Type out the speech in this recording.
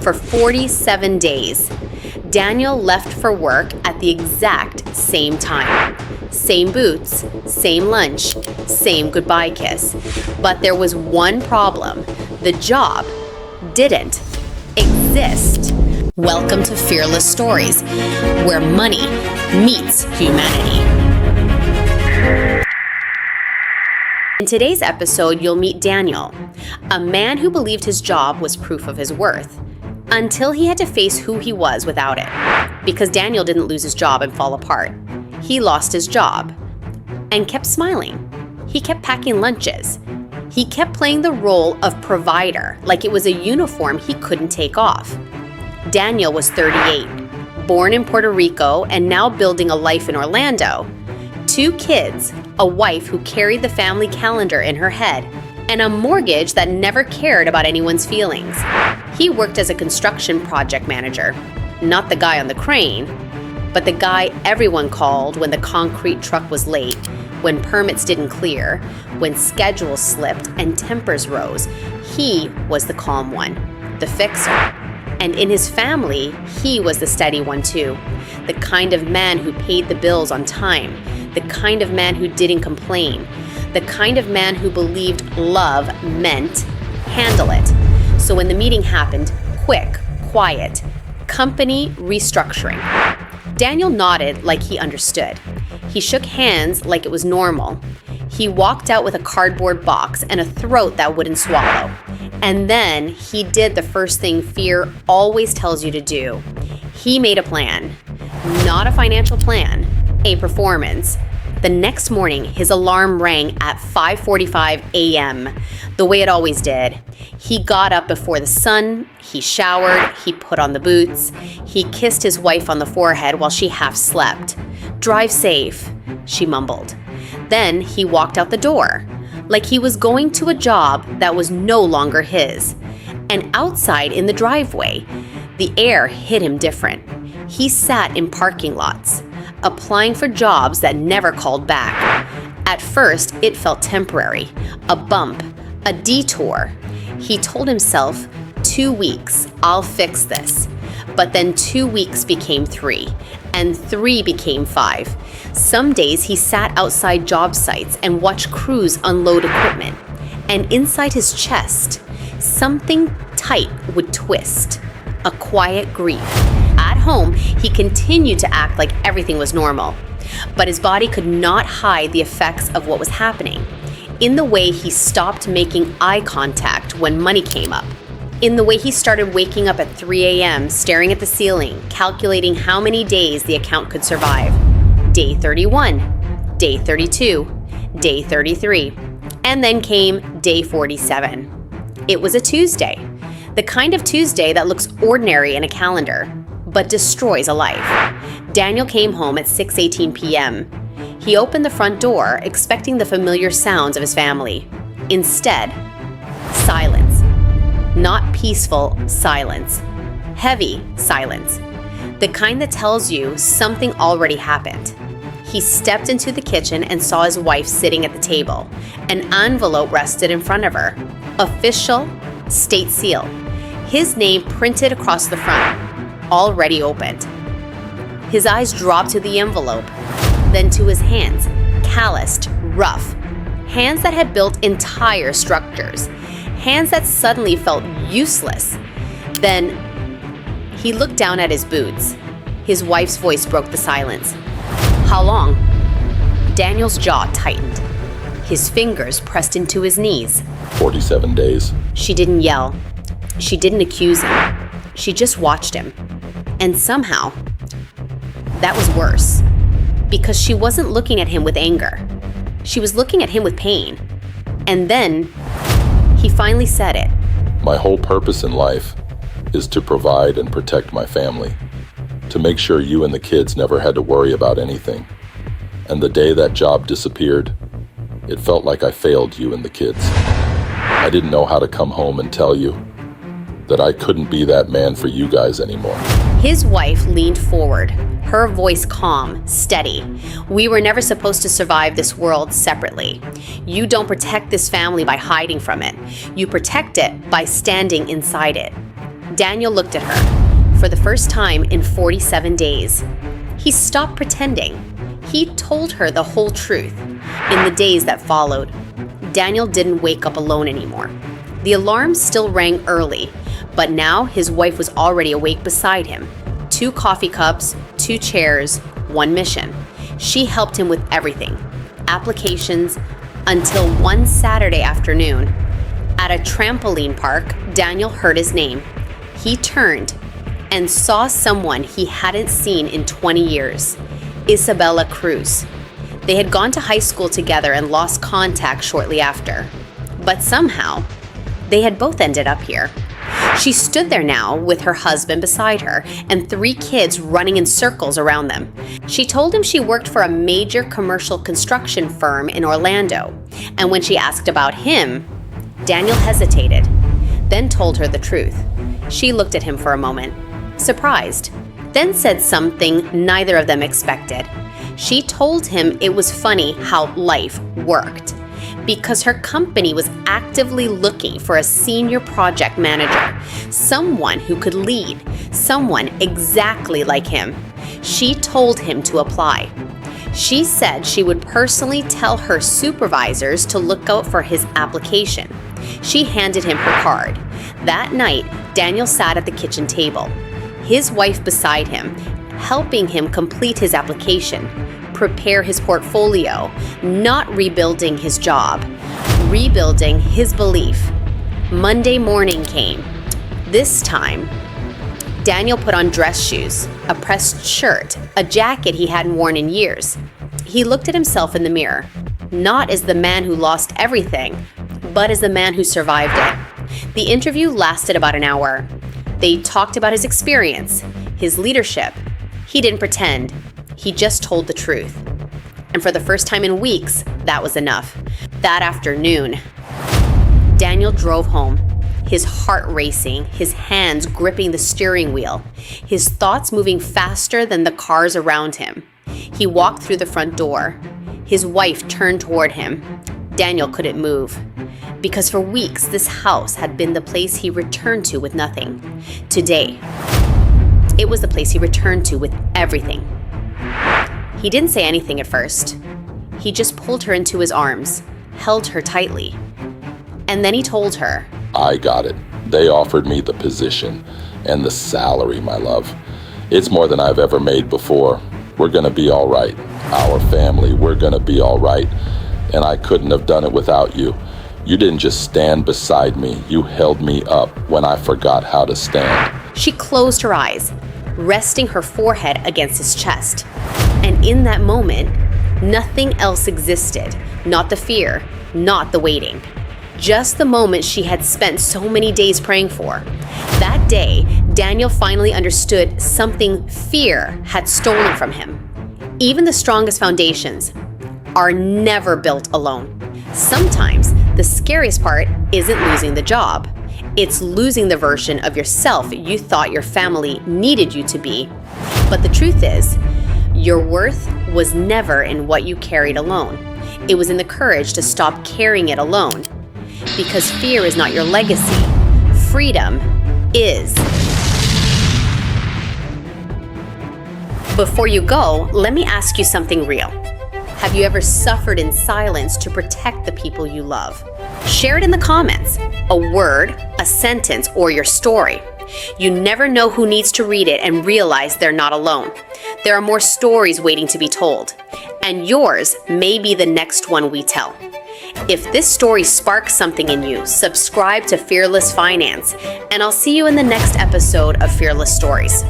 For 47 days, Daniel left for work at the exact same time. Same boots, same lunch, same goodbye kiss. But there was one problem. The job didn't exist. Welcome to Fearless Stories, where money meets humanity. In today's episode, you'll meet Daniel, a man who believed his job was proof of his worth, until he had to face who he was without it. Because Daniel didn't lose his job and fall apart. He lost his job and kept smiling. He kept packing lunches. He kept playing the role of provider like it was a uniform he couldn't take off. Daniel was 38, born in Puerto Rico and now building a life in Orlando. 2 kids, a wife who carried the family calendar in her head, and a mortgage that never cared about anyone's feelings. He worked as a construction project manager, not the guy on the crane, but the guy everyone called when the concrete truck was late, when permits didn't clear, when schedules slipped and tempers rose. He was the calm one, the fixer. And in his family, he was the steady one too, the kind of man who paid the bills on time, the kind of man who didn't complain, the kind of man who believed love meant handle it. So when the meeting happened, quick, quiet, company restructuring. Daniel nodded like he understood. He shook hands like it was normal. He walked out with a cardboard box and a throat that wouldn't swallow. And then he did the first thing fear always tells you to do. He made a plan. Not a financial plan, a performance. The next morning, his alarm rang at 5:45 a.m., the way it always did. He got up before the sun, he showered, he put on the boots, he kissed his wife on the forehead while she half slept. "Drive safe," she mumbled. Then he walked out the door, like he was going to a job that was no longer his. And outside in the driveway, the air hit him different. He sat in parking lots, applying for jobs that never called back. At first, it felt temporary, a bump, a detour. He told himself, 2 weeks, I'll fix this. But then 2 weeks became 3, and 3 became 5. Some days he sat outside job sites and watched crews unload equipment. And inside his chest, something tight would twist, a quiet grief. At home, he continued to act like everything was normal, but his body could not hide the effects of what was happening. In the way he stopped making eye contact when money came up. In the way he started waking up at 3 a.m., staring at the ceiling, calculating how many days the account could survive. Day 31, day 32, day 33, and then came day 47. It was a Tuesday, the kind of Tuesday that looks ordinary in a calendar, but destroys a life. Daniel came home at 6:18 p.m. He opened the front door, expecting the familiar sounds of his family. Instead, silence. Not peaceful silence. Heavy silence. The kind that tells you something already happened. He stepped into the kitchen and saw his wife sitting at the table. An envelope rested in front of her. Official, state seal. His name printed across the front. Already opened. His eyes dropped to the envelope, then to his hands, calloused, rough. Hands that had built entire structures. Hands that suddenly felt useless. Then he looked down at his boots. His wife's voice broke the silence. "How long?" Daniel's jaw tightened. His fingers pressed into his knees. 47 days. She didn't yell. She didn't accuse him. She just watched him. And somehow, that was worse. Because she wasn't looking at him with anger. She was looking at him with pain. And then, he finally said it. My whole purpose in life is to provide and protect my family, to make sure you and the kids never had to worry about anything. And the day that job disappeared, it felt like I failed you and the kids. I didn't know how to come home and tell you that I couldn't be that man for you guys anymore. His wife leaned forward, her voice calm, steady. "We were never supposed to survive this world separately. You don't protect this family by hiding from it. You protect it by standing inside it." Daniel looked at her for the first time in 47 days. He stopped pretending. He told her the whole truth. In the days that followed, Daniel didn't wake up alone anymore. The alarm still rang early, but now his wife was already awake beside him. 2 coffee cups, 2 chairs, 1 mission. She helped him with everything. Applications, until one Saturday afternoon. At a trampoline park, Daniel heard his name. He turned and saw someone he hadn't seen in 20 years, Isabella Cruz. They had gone to high school together and lost contact shortly after. But somehow, they had both ended up here. She stood there now with her husband beside her and 3 kids running in circles around them. She told him she worked for a major commercial construction firm in Orlando, and when she asked about him, Daniel hesitated, then told her the truth. She looked at him for a moment, surprised, then said something neither of them expected. She told him it was funny how life worked, because her company was actively looking for a senior project manager, someone who could lead, someone exactly like him. She told him to apply. She said she would personally tell her supervisors to look out for his application. She handed him her card. That night, Daniel sat at the kitchen table, his wife beside him, helping him complete his application, prepare his portfolio, not rebuilding his job, rebuilding his belief. Monday morning came. This time, Daniel put on dress shoes, a pressed shirt, a jacket he hadn't worn in years. He looked at himself in the mirror, not as the man who lost everything, but as the man who survived it. The interview lasted about an hour. They talked about his experience, his leadership. He didn't pretend. He just told the truth. And for the first time in weeks, that was enough. That afternoon, Daniel drove home, his heart racing, his hands gripping the steering wheel, his thoughts moving faster than the cars around him. He walked through the front door. His wife turned toward him. Daniel couldn't move, because for weeks this house had been the place he returned to with nothing. Today, it was the place he returned to with everything. He didn't say anything at first. He just pulled her into his arms, held her tightly. And then he told her, I got it. They offered me the position and the salary, my love. It's more than I've ever made before. We're gonna be all right. Our family, we're gonna be all right. And I couldn't have done it without you. You didn't just stand beside me. You held me up when I forgot how to stand. She closed her eyes, resting her forehead against his chest. And in that moment, nothing else existed. Not the fear, not the waiting. Just the moment she had spent so many days praying for. That day, Daniel finally understood something fear had stolen from him. Even the strongest foundations are never built alone. Sometimes the scariest part isn't losing the job. It's losing the version of yourself you thought your family needed you to be. But the truth is, your worth was never in what you carried alone. It was in the courage to stop carrying it alone. Because fear is not your legacy. Freedom is. Before you go, let me ask you something real. Have you ever suffered in silence to protect the people you love? Share it in the comments. A word, a sentence, or your story. You never know who needs to read it and realize they're not alone. There are more stories waiting to be told, and yours may be the next one we tell. If this story sparks something in you, subscribe to Fearless Finance, and I'll see you in the next episode of Fearless Stories.